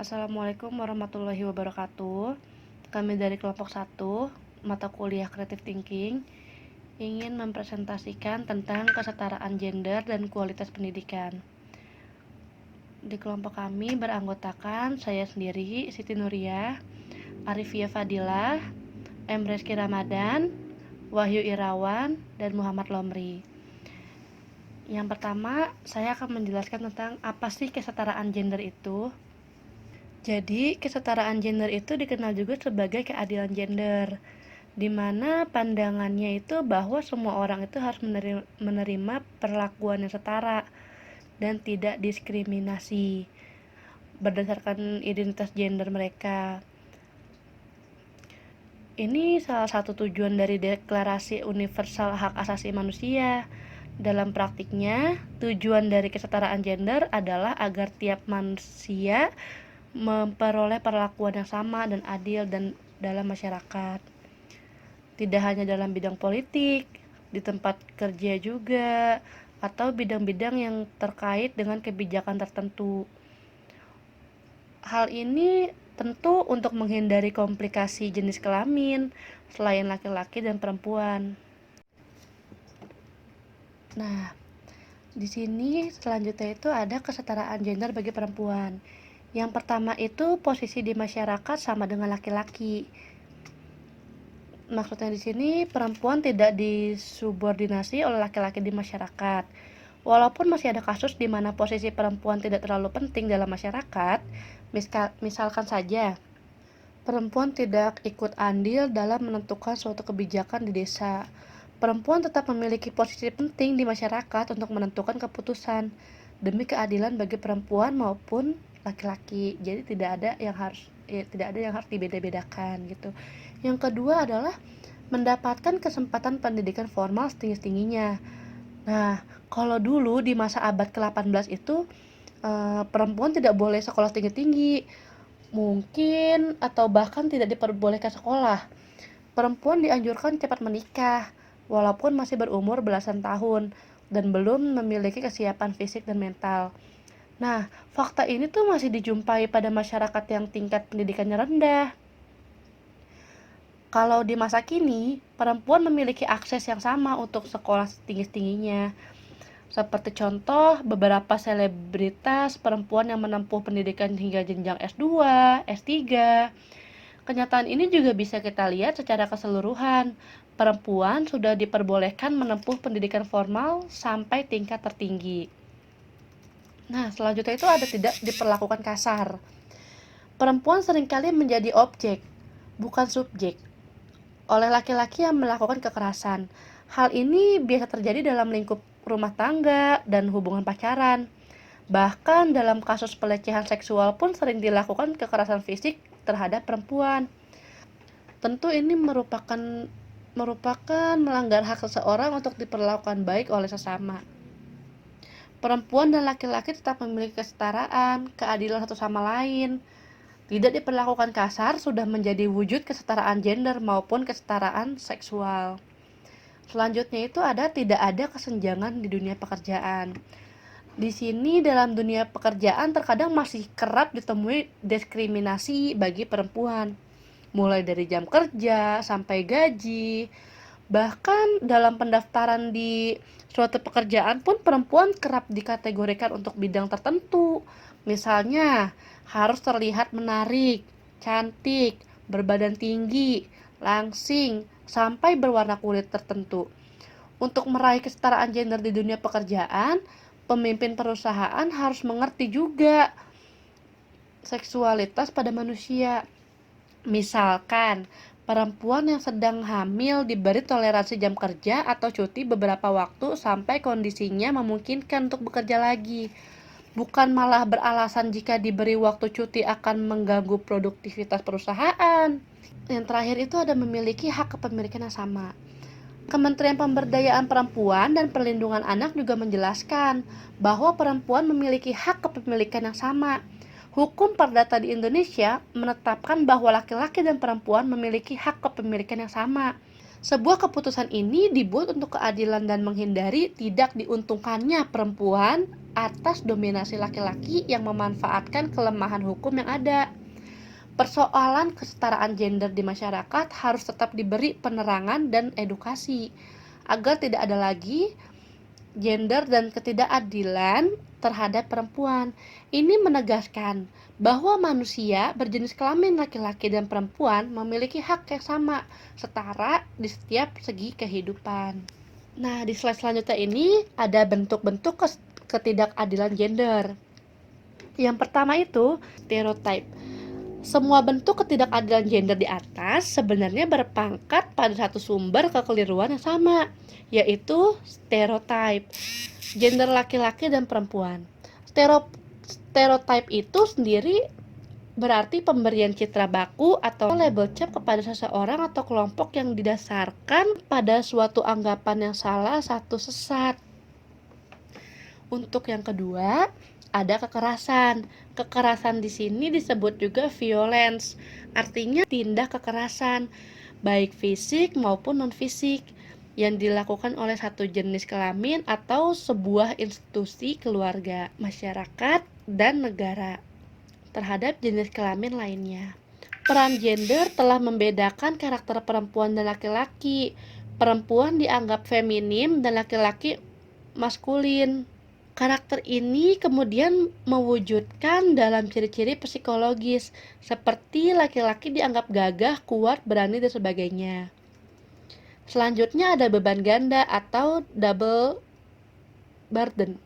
Assalamualaikum warahmatullahi wabarakatuh. Kami dari kelompok 1, mata kuliah Creative Thinking, ingin mempresentasikan tentang kesetaraan gender dan kualitas pendidikan. Di kelompok kami beranggotakan saya sendiri, Siti Nuria, Arifia Fadilah, M. Reski Ramadan, Wahyu Irawan, dan Muhammad Lomri. Yang pertama, saya akan menjelaskan tentang apa sih kesetaraan gender itu. Jadi, kesetaraan gender itu dikenal juga sebagai keadilan gender, di mana pandangannya itu bahwa semua orang itu harus menerima perlakuan yang setara dan tidak diskriminasi berdasarkan identitas gender mereka. Ini salah satu tujuan dari Deklarasi Universal Hak Asasi Manusia. Dalam praktiknya, tujuan dari kesetaraan gender adalah agar tiap manusia memperoleh perlakuan yang sama dan adil dan dalam masyarakat. Tidak hanya dalam bidang politik, di tempat kerja juga, atau bidang-bidang yang terkait dengan kebijakan tertentu. Hal ini tentu untuk menghindari komplikasi jenis kelamin selain laki-laki dan perempuan. Nah, di sini selanjutnya itu ada kesetaraan gender bagi perempuan. Yang pertama itu posisi di masyarakat sama dengan laki-laki. Maksudnya di sini perempuan tidak disubordinasi oleh laki-laki di masyarakat. Walaupun masih ada kasus di mana posisi perempuan tidak terlalu penting dalam masyarakat, misalkan saja perempuan tidak ikut andil dalam menentukan suatu kebijakan di desa. Perempuan tetap memiliki posisi penting di masyarakat untuk menentukan keputusan demi keadilan bagi perempuan maupun laki-laki. Jadi tidak ada yang harus dibeda-bedakan gitu. Yang kedua adalah mendapatkan kesempatan pendidikan formal setinggi-tingginya. Nah, kalau dulu di masa abad ke-18 itu perempuan tidak boleh sekolah tinggi-tinggi, mungkin atau bahkan tidak diperbolehkan sekolah. Perempuan dianjurkan cepat menikah walaupun masih berumur belasan tahun dan belum memiliki kesiapan fisik dan mental. Nah, fakta ini tuh masih dijumpai pada masyarakat yang tingkat pendidikannya rendah. Kalau di masa kini, perempuan memiliki akses yang sama untuk sekolah setinggi-tingginya. Seperti contoh, beberapa selebritas perempuan yang menempuh pendidikan hingga jenjang S2, S3. Kenyataan ini juga bisa kita lihat secara keseluruhan. Perempuan sudah diperbolehkan menempuh pendidikan formal sampai tingkat tertinggi. Nah, selanjutnya itu ada tidak diperlakukan kasar. Perempuan seringkali menjadi objek, bukan subjek, oleh laki-laki yang melakukan kekerasan. Hal ini biasa terjadi dalam lingkup rumah tangga dan hubungan pacaran. Bahkan dalam kasus pelecehan seksual pun sering dilakukan kekerasan fisik terhadap perempuan. Tentu ini merupakan melanggar hak seseorang untuk diperlakukan baik oleh sesama. Perempuan dan laki-laki tetap memiliki kesetaraan, keadilan satu sama lain. Tidak diperlakukan kasar sudah menjadi wujud kesetaraan gender maupun kesetaraan seksual. Selanjutnya itu tidak ada kesenjangan di dunia pekerjaan. Di sini dalam dunia pekerjaan terkadang masih kerap ditemui diskriminasi bagi perempuan, mulai dari jam kerja sampai gaji. Bahkan dalam pendaftaran di suatu pekerjaan pun perempuan kerap dikategorikan untuk bidang tertentu. Misalnya, harus terlihat menarik, cantik, berbadan tinggi, langsing, sampai berwarna kulit tertentu. Untuk meraih kesetaraan gender di dunia pekerjaan, pemimpin perusahaan harus mengerti juga seksualitas pada manusia. Misalkan, perempuan yang sedang hamil diberi toleransi jam kerja atau cuti beberapa waktu sampai kondisinya memungkinkan untuk bekerja lagi. Bukan malah beralasan jika diberi waktu cuti akan mengganggu produktivitas perusahaan. Yang terakhir itu ada memiliki hak kepemilikan yang sama. Kementerian Pemberdayaan Perempuan dan Perlindungan Anak juga menjelaskan bahwa perempuan memiliki hak kepemilikan yang sama. Hukum perdata di Indonesia menetapkan bahwa laki-laki dan perempuan memiliki hak kepemilikan yang sama. Sebuah keputusan ini dibuat untuk keadilan dan menghindari tidak diuntungkannya perempuan atas dominasi laki-laki yang memanfaatkan kelemahan hukum yang ada. Persoalan kesetaraan gender di masyarakat harus tetap diberi penerangan dan edukasi agar tidak ada lagi gender dan ketidakadilan terhadap perempuan. Ini menegaskan bahwa manusia berjenis kelamin laki-laki dan perempuan memiliki hak yang sama, setara di setiap segi kehidupan. Nah, di slide selanjutnya ini ada bentuk-bentuk ketidakadilan gender. Yang pertama itu stereotype. Semua bentuk ketidakadilan gender di atas sebenarnya berpangkat pada satu sumber kekeliruan yang sama, yaitu stereotype gender laki-laki dan perempuan. Stereotype itu sendiri berarti pemberian citra baku atau label cap kepada seseorang atau kelompok yang didasarkan pada suatu anggapan yang salah satu sesat. Untuk yang kedua, ada kekerasan. Kekerasan di sini disebut juga violence, artinya tindak kekerasan, baik fisik maupun non-fisik, yang dilakukan oleh satu jenis kelamin atau sebuah institusi keluarga, masyarakat, dan negara terhadap jenis kelamin lainnya. Peran gender telah membedakan karakter perempuan dan laki-laki. Perempuan dianggap feminim dan laki-laki maskulin. Karakter ini kemudian mewujudkan dalam ciri-ciri psikologis, seperti laki-laki dianggap gagah, kuat, berani, dan sebagainya. Selanjutnya ada beban ganda atau double burden.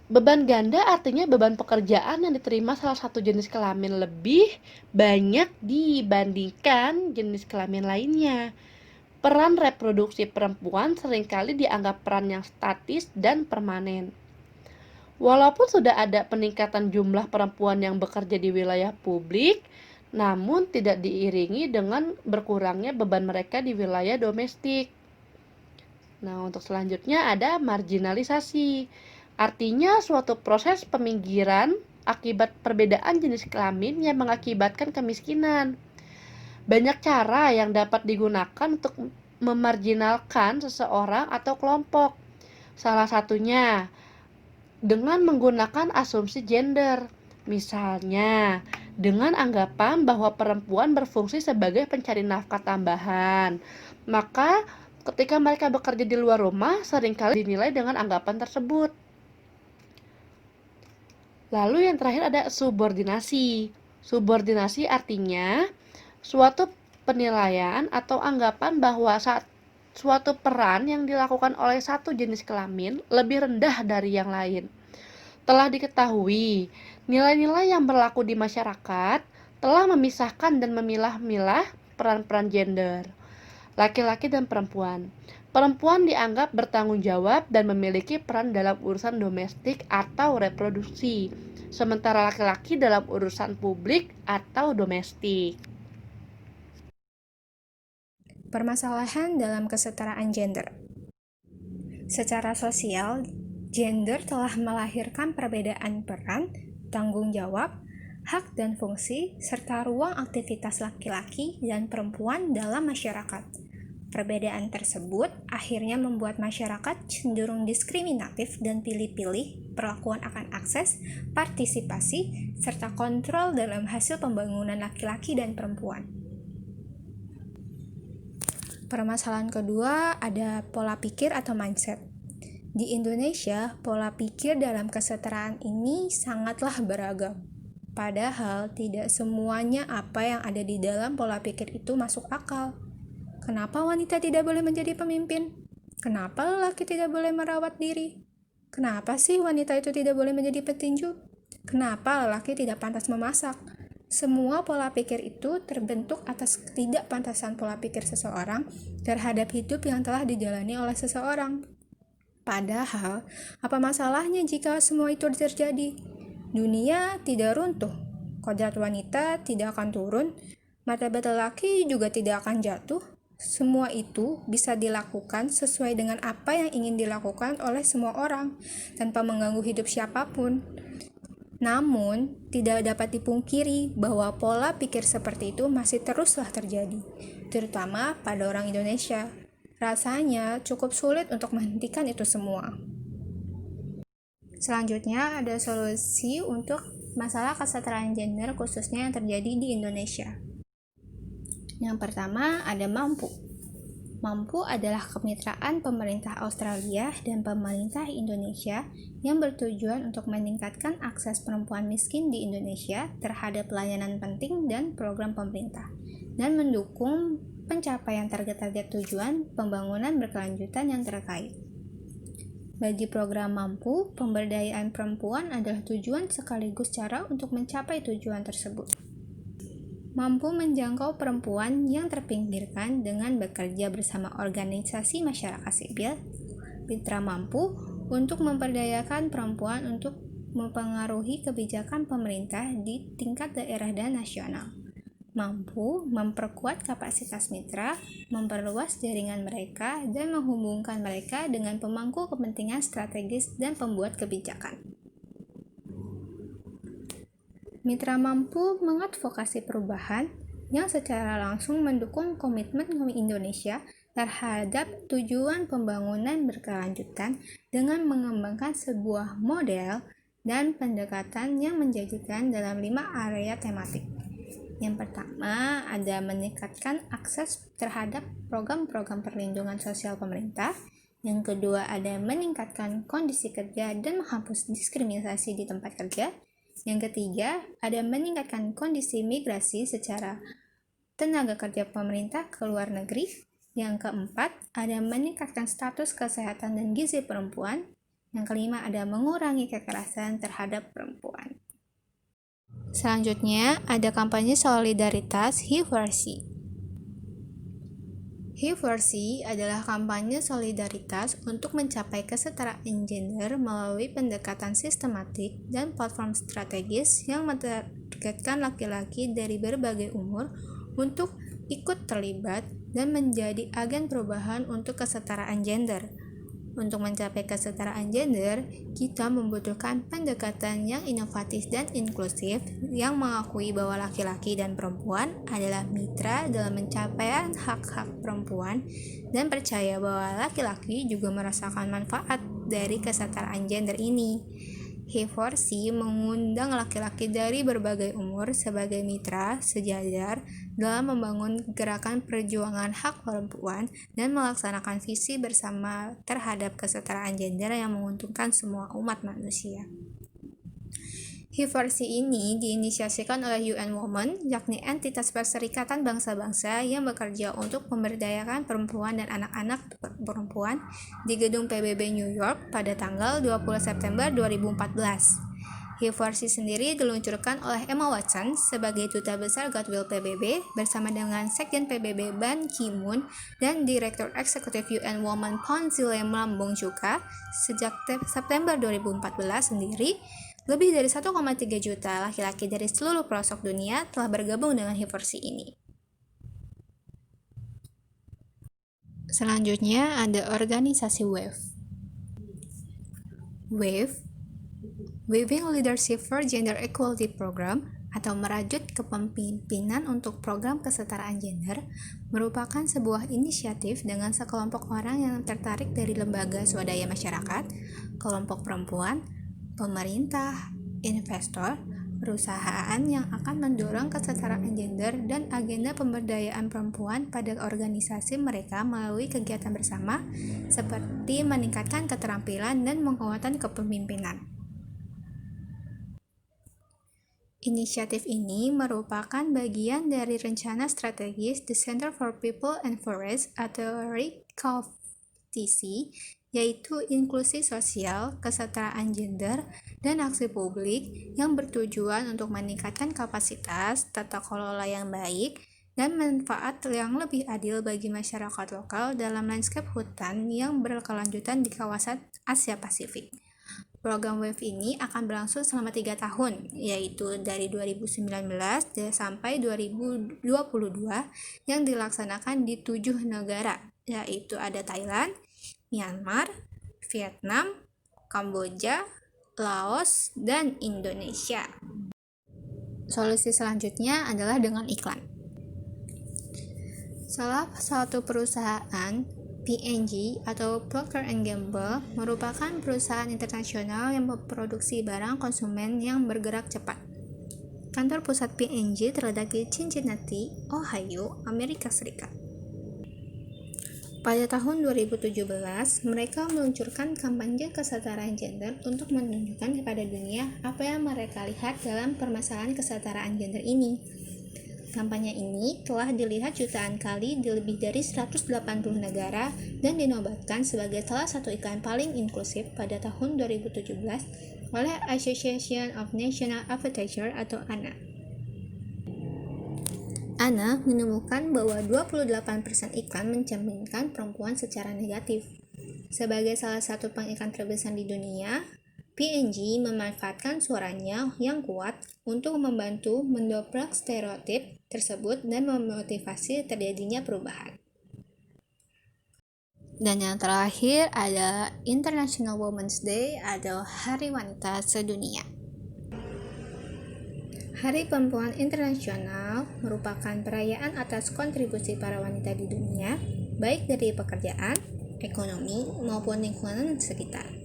Beban ganda artinya beban pekerjaan yang diterima salah satu jenis kelamin lebih banyak dibandingkan jenis kelamin lainnya. Peran reproduksi perempuan seringkali dianggap peran yang statis dan permanen. Walaupun sudah ada peningkatan jumlah perempuan yang bekerja di wilayah publik, namun tidak diiringi dengan berkurangnya beban mereka di wilayah domestik. Nah, untuk selanjutnya ada marginalisasi. Artinya suatu proses peminggiran akibat perbedaan jenis kelamin yang mengakibatkan kemiskinan. Banyak cara yang dapat digunakan untuk memarginalkan seseorang atau kelompok. Salah satunya dengan menggunakan asumsi gender. Misalnya, dengan anggapan bahwa perempuan berfungsi sebagai pencari nafkah tambahan. Maka, ketika mereka bekerja di luar rumah, seringkali dinilai dengan anggapan tersebut. Lalu yang terakhir ada subordinasi. Subordinasi artinya suatu penilaian atau anggapan bahwa suatu peran yang dilakukan oleh satu jenis kelamin lebih rendah dari yang lain. Telah diketahui, nilai-nilai yang berlaku di masyarakat telah memisahkan dan memilah-milah peran-peran gender, laki-laki dan perempuan. Perempuan dianggap bertanggung jawab dan memiliki peran dalam urusan domestik atau reproduksi, sementara laki-laki dalam urusan publik atau domestik. Permasalahan dalam kesetaraan gender. Secara sosial, gender telah melahirkan perbedaan peran, tanggung jawab, hak dan fungsi, serta ruang aktivitas laki-laki dan perempuan dalam masyarakat. Perbedaan tersebut akhirnya membuat masyarakat cenderung diskriminatif dan pilih-pilih perlakuan akan akses, partisipasi, serta kontrol dalam hasil pembangunan laki-laki dan perempuan. Permasalahan kedua ada pola pikir atau mindset. Di Indonesia, pola pikir dalam kesetaraan ini sangatlah beragam. Padahal tidak semuanya apa yang ada di dalam pola pikir itu masuk akal. Kenapa wanita tidak boleh menjadi pemimpin? Kenapa lelaki tidak boleh merawat diri? Kenapa sih wanita itu tidak boleh menjadi petinju? Kenapa lelaki tidak pantas memasak? Semua pola pikir itu terbentuk atas ketidakpantasan pola pikir seseorang terhadap hidup yang telah dijalani oleh seseorang. Padahal, apa masalahnya jika semua itu terjadi? Dunia tidak runtuh, kodrat wanita tidak akan turun, martabat lelaki juga tidak akan jatuh. Semua itu bisa dilakukan sesuai dengan apa yang ingin dilakukan oleh semua orang, tanpa mengganggu hidup siapapun. Namun, tidak dapat dipungkiri bahwa pola pikir seperti itu masih teruslah terjadi, terutama pada orang Indonesia. Rasanya cukup sulit untuk menghentikan itu semua. Selanjutnya ada solusi untuk masalah kesetaraan gender khususnya yang terjadi di Indonesia. Yang pertama ada MAMPU. MAMPU adalah kemitraan pemerintah Australia dan pemerintah Indonesia yang bertujuan untuk meningkatkan akses perempuan miskin di Indonesia terhadap layanan penting dan program pemerintah, dan mendukung pencapaian target-target tujuan pembangunan berkelanjutan yang terkait. Bagi program MAMPU, pemberdayaan perempuan adalah tujuan sekaligus cara untuk mencapai tujuan tersebut. Mampu menjangkau perempuan yang terpinggirkan dengan bekerja bersama organisasi masyarakat sipil, mitra mampu untuk memperdayakan perempuan untuk mempengaruhi kebijakan pemerintah di tingkat daerah dan nasional. Mampu memperkuat kapasitas mitra, memperluas jaringan mereka, dan menghubungkan mereka dengan pemangku kepentingan strategis dan pembuat kebijakan. Mitra mampu mengadvokasi perubahan yang secara langsung mendukung komitmen Indonesia terhadap tujuan pembangunan berkelanjutan dengan mengembangkan sebuah model dan pendekatan yang menjanjikan dalam 5 area tematik. Yang pertama, ada meningkatkan akses terhadap program-program perlindungan sosial pemerintah. Yang kedua, ada meningkatkan kondisi kerja dan menghapus diskriminasi di tempat kerja. Yang ketiga, ada meningkatkan kondisi migrasi secara tenaga kerja pemerintah ke luar negeri. Yang keempat, ada meningkatkan status kesehatan dan gizi perempuan. Yang kelima, ada mengurangi kekerasan terhadap perempuan. Selanjutnya, ada kampanye solidaritas He4C. He4C adalah kampanye solidaritas untuk mencapai kesetaraan gender melalui pendekatan sistematik dan platform strategis yang mentargetkan laki-laki dari berbagai umur untuk ikut terlibat dan menjadi agen perubahan untuk kesetaraan gender. Untuk mencapai kesetaraan gender, kita membutuhkan pendekatan yang inovatif dan inklusif yang mengakui bahwa laki-laki dan perempuan adalah mitra dalam pencapaian hak-hak perempuan dan percaya bahwa laki-laki juga merasakan manfaat dari kesetaraan gender ini. He4C mengundang laki-laki dari berbagai umur sebagai mitra sejajar dalam membangun gerakan perjuangan hak perempuan dan melaksanakan visi bersama terhadap kesetaraan gender yang menguntungkan semua umat manusia. He4C ini diinisiasikan oleh UN Women, yakni entitas perserikatan bangsa-bangsa yang bekerja untuk memberdayakan perempuan dan anak-anak perempuan di gedung PBB New York pada tanggal 20 September 2014. He4C sendiri diluncurkan oleh Emma Watson sebagai Duta Besar Goodwill PBB bersama dengan Sekjen PBB Ban Ki-moon dan Direktur Eksekutif UN Women Pounzile Mlambo-Ngcuka. Sejak September 2014 sendiri, lebih dari 1,3 juta laki-laki dari seluruh pelosok dunia telah bergabung dengan He4C ini. Selanjutnya ada organisasi WAVE. WAVE, Waving Leadership for Gender Equality Program, atau merajut kepemimpinan untuk program kesetaraan gender, merupakan sebuah inisiatif dengan sekelompok orang yang tertarik dari lembaga swadaya masyarakat, kelompok perempuan, pemerintah, investor, perusahaan yang akan mendorong kesetaraan gender dan agenda pemberdayaan perempuan pada organisasi mereka melalui kegiatan bersama seperti meningkatkan keterampilan dan penguatan kepemimpinan. Inisiatif ini merupakan bagian dari rencana strategis The Center for People and Forests atau RECOFTC, yaitu inklusi sosial, kesetaraan gender, dan aksi publik yang bertujuan untuk meningkatkan kapasitas, tata kelola yang baik, dan manfaat yang lebih adil bagi masyarakat lokal dalam lanskap hutan yang berkelanjutan di kawasan Asia Pasifik. Program WAVE ini akan berlangsung selama 3 tahun, yaitu dari 2019 sampai 2022 yang dilaksanakan di 7 negara, yaitu ada Thailand, Myanmar, Vietnam, Kamboja, Laos, dan Indonesia. Solusi selanjutnya adalah dengan iklan. Salah satu perusahaan P&G atau Procter & Gamble merupakan perusahaan internasional yang memproduksi barang konsumen yang bergerak cepat. Kantor pusat P&G terletak di Cincinnati, Ohio, Amerika Serikat. Pada tahun 2017, mereka meluncurkan kampanye kesetaraan gender untuk menunjukkan kepada dunia apa yang mereka lihat dalam permasalahan kesetaraan gender ini. Kampanye ini telah dilihat jutaan kali di lebih dari 180 negara dan dinobatkan sebagai salah satu iklan paling inklusif pada tahun 2017 oleh Association of National Advertisers atau ANA. ANA menemukan bahwa 28% iklan mencerminkan perempuan secara negatif. Sebagai salah satu pengiklan terbesar di dunia, P&G memanfaatkan suaranya yang kuat untuk membantu mendobrak stereotip tersebut dan memotivasi terjadinya perubahan. Dan yang terakhir ada International Women's Day atau Hari Wanita Sedunia. Hari Perempuan Internasional merupakan perayaan atas kontribusi para wanita di dunia, baik dari pekerjaan, ekonomi, maupun lingkungan sekitar.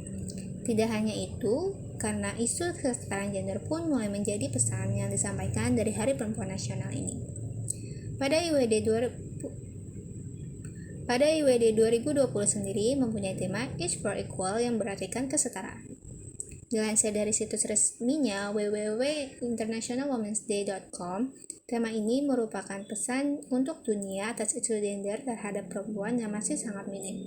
Tidak hanya itu, karena isu kesetaraan gender pun mulai menjadi pesan yang disampaikan dari Hari Perempuan Nasional ini. Pada IWD 2020 sendiri mempunyai tema Each for Equal yang berartikan kesetaraan. Dilansir dari situs resminya www.internationalwomensday.com, tema ini merupakan pesan untuk dunia atas isu gender terhadap perempuan yang masih sangat minim.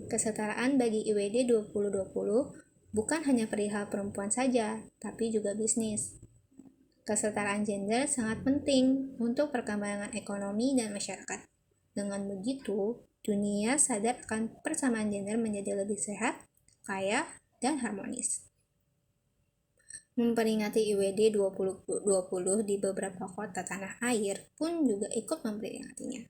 Kesetaraan bagi IWD 2020 bukan hanya perihal perempuan saja, tapi juga bisnis. Kesetaraan gender sangat penting untuk perkembangan ekonomi dan masyarakat. Dengan begitu, dunia sadar akan persamaan gender menjadi lebih sehat, kaya, dan harmonis. Memperingati IWD 2020 di beberapa kota tanah air pun juga ikut memperingatinya.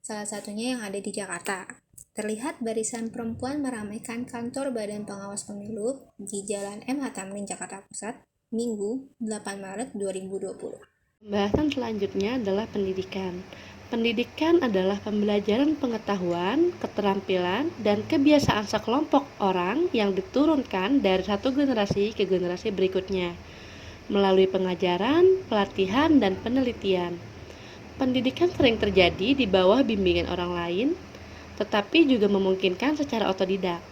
Salah satunya yang ada di Jakarta. Terlihat barisan perempuan meramaikan kantor Badan Pengawas Pemilu di Jalan MH Tamrin, Jakarta Pusat, Minggu 8 Maret 2020. Pembahasan selanjutnya adalah pendidikan. Pendidikan adalah pembelajaran pengetahuan, keterampilan, dan kebiasaan sekelompok orang yang diturunkan dari satu generasi ke generasi berikutnya melalui pengajaran, pelatihan, dan penelitian. Pendidikan sering terjadi di bawah bimbingan orang lain, tetapi juga memungkinkan secara otodidak.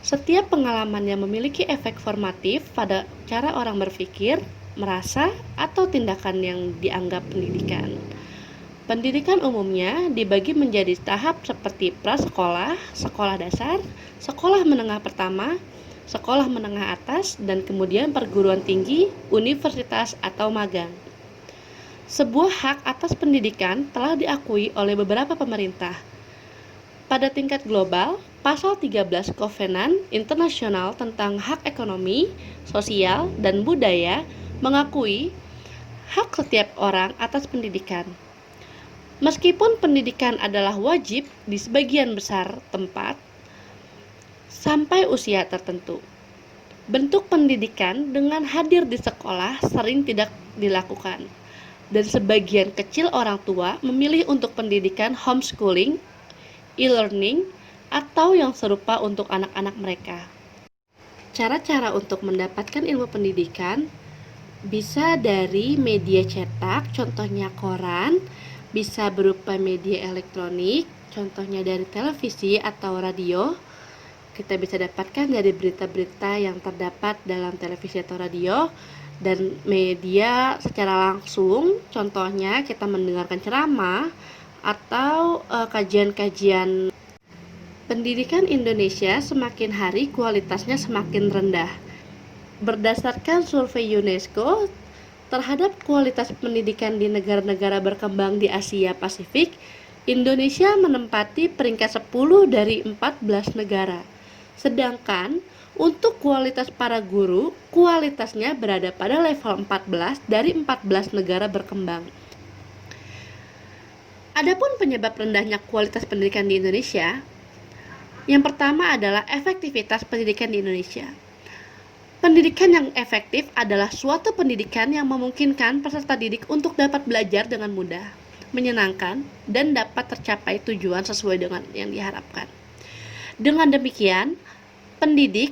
Setiap pengalaman yang memiliki efek formatif pada cara orang berpikir, merasa, atau tindakan yang dianggap pendidikan. Pendidikan umumnya dibagi menjadi tahap seperti prasekolah, sekolah dasar, sekolah menengah pertama, sekolah menengah atas, dan kemudian perguruan tinggi, universitas, atau magang. Sebuah hak atas pendidikan telah diakui oleh beberapa pemerintah. Pada tingkat global, Pasal 13 Kovenan Internasional tentang Hak Ekonomi, Sosial, dan Budaya mengakui hak setiap orang atas pendidikan. Meskipun pendidikan adalah wajib di sebagian besar tempat, sampai usia tertentu. Bentuk pendidikan dengan hadir di sekolah sering tidak dilakukan, dan sebagian kecil orang tua memilih untuk pendidikan homeschooling, e-learning, atau yang serupa untuk anak-anak mereka. Cara-cara untuk mendapatkan ilmu pendidikan bisa dari media cetak, contohnya koran, bisa berupa media elektronik, contohnya dari televisi atau radio. Kita bisa dapatkan dari berita-berita yang terdapat dalam televisi atau radio, dan media secara langsung, contohnya kita mendengarkan ceramah atau kajian-kajian. Pendidikan Indonesia semakin hari kualitasnya semakin rendah. Berdasarkan survei UNESCO terhadap kualitas pendidikan di negara-negara berkembang di Asia Pasifik, Indonesia menempati peringkat 10 dari 14 negara. Sedangkan untuk kualitas para guru, kualitasnya berada pada level 14 dari 14 negara berkembang. Adapun penyebab rendahnya kualitas pendidikan di Indonesia, yang pertama adalah efektivitas pendidikan di Indonesia. Pendidikan yang efektif adalah suatu pendidikan yang memungkinkan peserta didik untuk dapat belajar dengan mudah, menyenangkan, dan dapat tercapai tujuan sesuai dengan yang diharapkan. Dengan demikian, pendidik,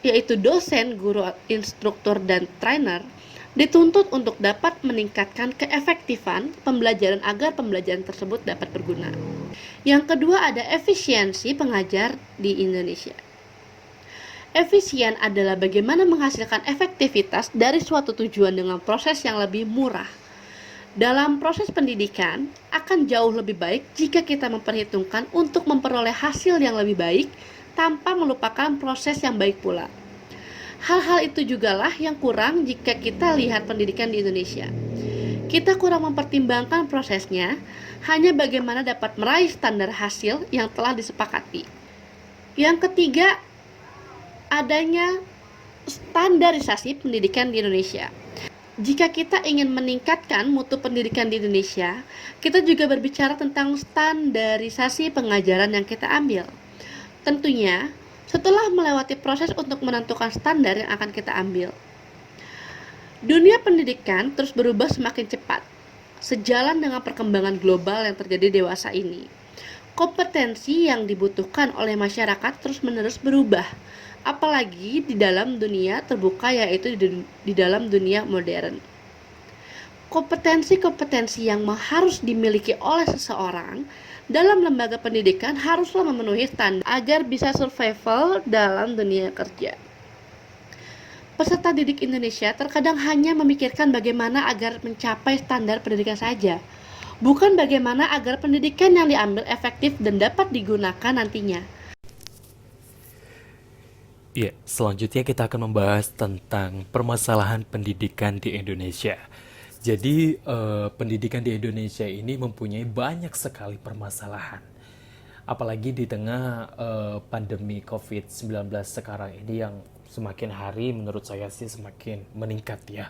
yaitu dosen, guru, instruktur, dan trainer, dituntut untuk dapat meningkatkan keefektifan pembelajaran agar pembelajaran tersebut dapat berguna. Yang kedua ada efisiensi pengajar di Indonesia. Efisien adalah bagaimana menghasilkan efektivitas dari suatu tujuan dengan proses yang lebih murah. Dalam proses pendidikan, akan jauh lebih baik jika kita memperhitungkan untuk memperoleh hasil yang lebih baik tanpa melupakan proses yang baik pula. Hal-hal itu jugalah yang kurang jika kita lihat pendidikan di Indonesia. Kita kurang mempertimbangkan prosesnya, hanya bagaimana dapat meraih standar hasil yang telah disepakati. Yang ketiga, adanya standarisasi pendidikan di Indonesia. Jika kita ingin meningkatkan mutu pendidikan di Indonesia, kita juga berbicara tentang standarisasi pengajaran yang kita ambil. Tentunya, setelah melewati proses untuk menentukan standar yang akan kita ambil. Dunia pendidikan terus berubah semakin cepat, sejalan dengan perkembangan global yang terjadi dewasa ini. Kompetensi yang dibutuhkan oleh masyarakat terus-menerus berubah, apalagi di dalam dunia terbuka, yaitu di dalam dunia modern. Kompetensi-kompetensi yang harus dimiliki oleh seseorang dalam lembaga pendidikan haruslah memenuhi standar agar bisa survival dalam dunia kerja. Peserta didik Indonesia terkadang hanya memikirkan bagaimana agar mencapai standar pendidikan saja, bukan bagaimana agar pendidikan yang diambil efektif dan dapat digunakan nantinya. Ya, selanjutnya kita akan membahas tentang permasalahan pendidikan di Indonesia. Jadi, pendidikan di Indonesia ini mempunyai banyak sekali permasalahan. Apalagi di tengah pandemi COVID-19 sekarang ini yang semakin hari menurut saya sih semakin meningkat ya.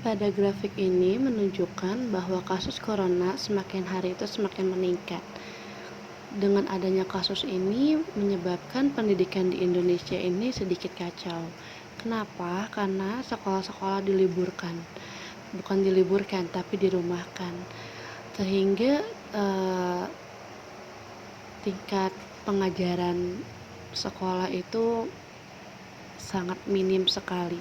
Pada grafik ini menunjukkan bahwa kasus corona semakin hari itu semakin meningkat. Dengan adanya kasus ini menyebabkan pendidikan di Indonesia ini sedikit kacau. Kenapa? Karena sekolah-sekolah diliburkan. Bukan diliburkan, tapi dirumahkan. Sehingga tingkat pengajaran sekolah itu sangat minim sekali.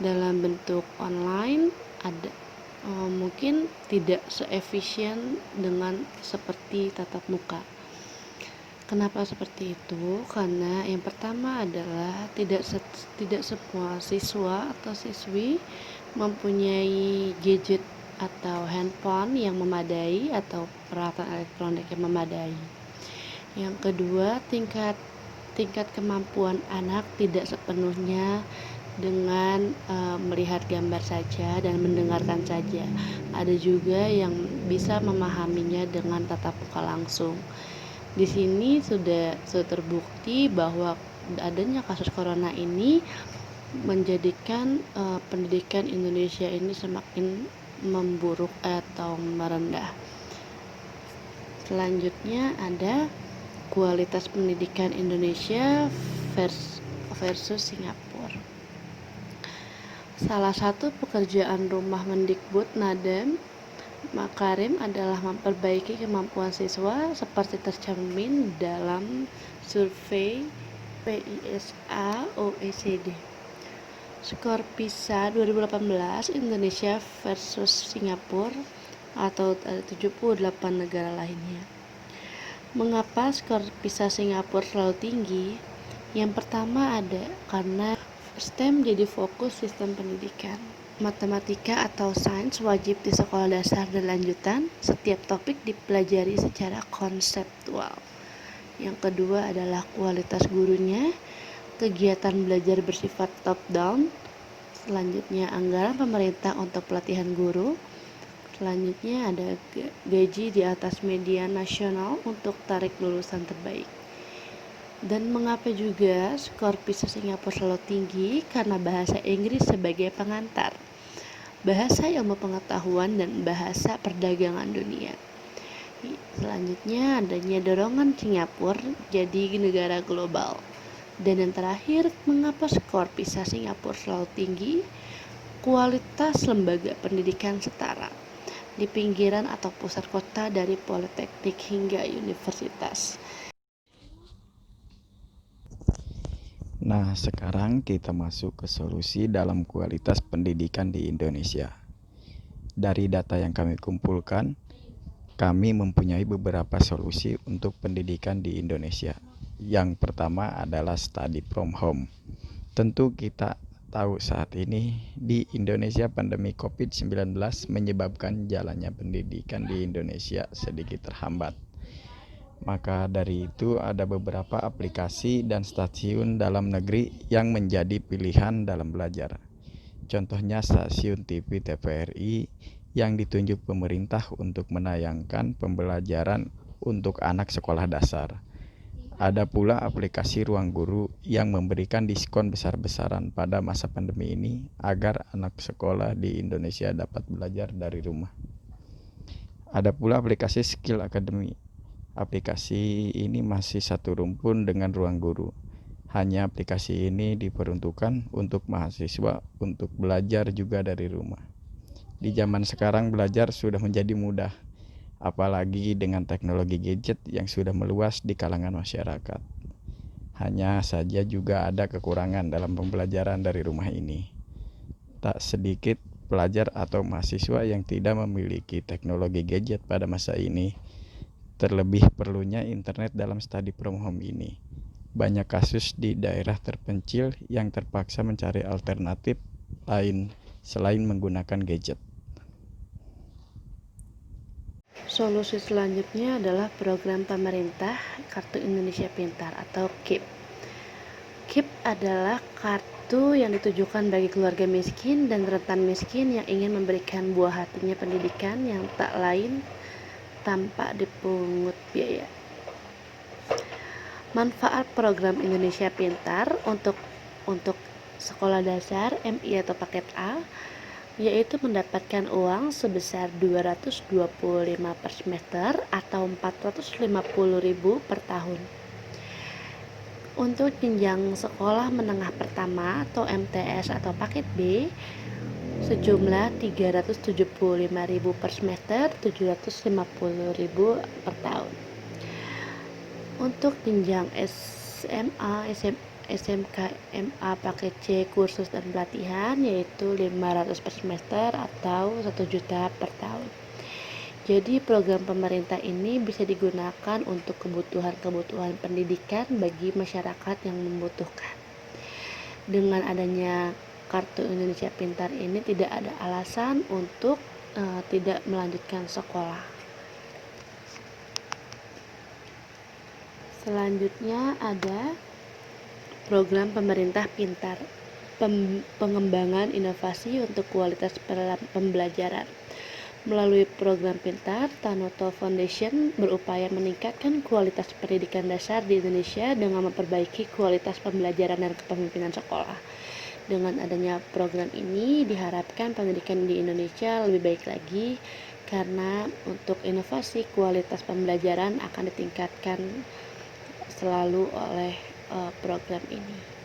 Dalam bentuk online ada mungkin tidak seefisien dengan seperti tatap muka. Kenapa seperti itu? Karena yang pertama adalah tidak semua siswa atau siswi mempunyai gadget atau handphone yang memadai atau peralatan elektronik yang memadai. Yang kedua, tingkat kemampuan anak tidak sepenuhnya dengan melihat gambar saja dan mendengarkan saja. Ada juga yang bisa memahaminya dengan tatap muka langsung. Di sini sudah terbukti bahwa adanya kasus corona ini menjadikan pendidikan Indonesia ini semakin memburuk atau merendah. Selanjutnya ada kualitas pendidikan Indonesia versus Singapura. Salah satu pekerjaan rumah Mendikbud Nadiem Makarim adalah memperbaiki kemampuan siswa seperti tercermin dalam survei PISA OECD. Skor PISA 2018 Indonesia versus Singapura atau 78 negara lainnya. Mengapa skor PISA Singapura selalu tinggi? Yang pertama ada karena STEM jadi fokus sistem pendidikan. Matematika atau sains wajib di sekolah dasar dan lanjutan. Setiap topik dipelajari secara konseptual. Yang kedua adalah kualitas gurunya. Kegiatan belajar bersifat top down. Selanjutnya anggaran pemerintah untuk pelatihan guru. Selanjutnya ada gaji di atas median nasional untuk tarik lulusan terbaik. Dan mengapa juga skor PISA Singapura selalu tinggi? Karena bahasa Inggris sebagai pengantar, bahasa ilmu pengetahuan dan bahasa perdagangan dunia. Selanjutnya adanya dorongan Singapura jadi negara global. Dan yang terakhir, mengapa skor PISA Singapura selalu tinggi? Kualitas lembaga pendidikan setara. di pinggiran atau pusat kota dari politeknik hingga universitas. Nah, sekarang kita masuk ke solusi dalam kualitas pendidikan di Indonesia. Dari data yang kami kumpulkan, kami mempunyai beberapa solusi untuk pendidikan di Indonesia. Yang pertama adalah study from home. Tentu kita tahu saat ini di Indonesia pandemi COVID-19 menyebabkan jalannya pendidikan di Indonesia sedikit terhambat. Maka dari itu ada beberapa aplikasi dan stasiun dalam negeri yang menjadi pilihan dalam belajar. Contohnya stasiun TV TVRI yang ditunjuk pemerintah untuk menayangkan pembelajaran untuk anak sekolah dasar. Ada pula aplikasi Ruang Guru yang memberikan diskon besar-besaran pada masa pandemi ini agar anak sekolah di Indonesia dapat belajar dari rumah. Ada pula aplikasi Skill Academy. Aplikasi ini masih satu rumpun dengan Ruang Guru. Hanya aplikasi ini diperuntukkan untuk mahasiswa untuk belajar juga dari rumah. Di zaman sekarang belajar sudah menjadi mudah, apalagi dengan teknologi gadget yang sudah meluas di kalangan masyarakat. Hanya saja juga ada kekurangan dalam pembelajaran dari rumah ini. Tak sedikit pelajar atau mahasiswa yang tidak memiliki teknologi gadget pada masa ini. Terlebih perlunya internet dalam study from home ini. Banyak kasus di daerah terpencil yang terpaksa mencari alternatif lain selain menggunakan gadget. Solusi selanjutnya adalah program pemerintah Kartu Indonesia Pintar atau KIP. KIP adalah kartu yang ditujukan bagi keluarga miskin dan rentan miskin yang ingin memberikan buah hatinya pendidikan yang tak lain tanpa dipungut biaya. Manfaat program Indonesia Pintar untuk sekolah dasar MI atau paket A yaitu mendapatkan uang sebesar 225 per semester atau 450.000 per tahun. Untuk jenjang sekolah menengah pertama atau MTS atau paket B sejumlah 375.000 per semester, 750.000 per tahun. Untuk jenjang SMA, SMK, MA paket C kursus dan pelatihan yaitu 500 per semester atau 1 juta per tahun. Jadi program pemerintah ini bisa digunakan untuk kebutuhan pendidikan bagi masyarakat yang membutuhkan. Dengan adanya Kartu Indonesia Pintar ini tidak ada alasan untuk tidak melanjutkan sekolah. Selanjutnya ada program pemerintah Pintar, pengembangan inovasi untuk kualitas pembelajaran. Melalui program Pintar, Tanoto Foundation berupaya meningkatkan kualitas pendidikan dasar di Indonesia dengan memperbaiki kualitas pembelajaran dan kepemimpinan sekolah. Dengan adanya program ini diharapkan pendidikan di Indonesia lebih baik lagi karena untuk inovasi kualitas pembelajaran akan ditingkatkan selalu oleh program ini.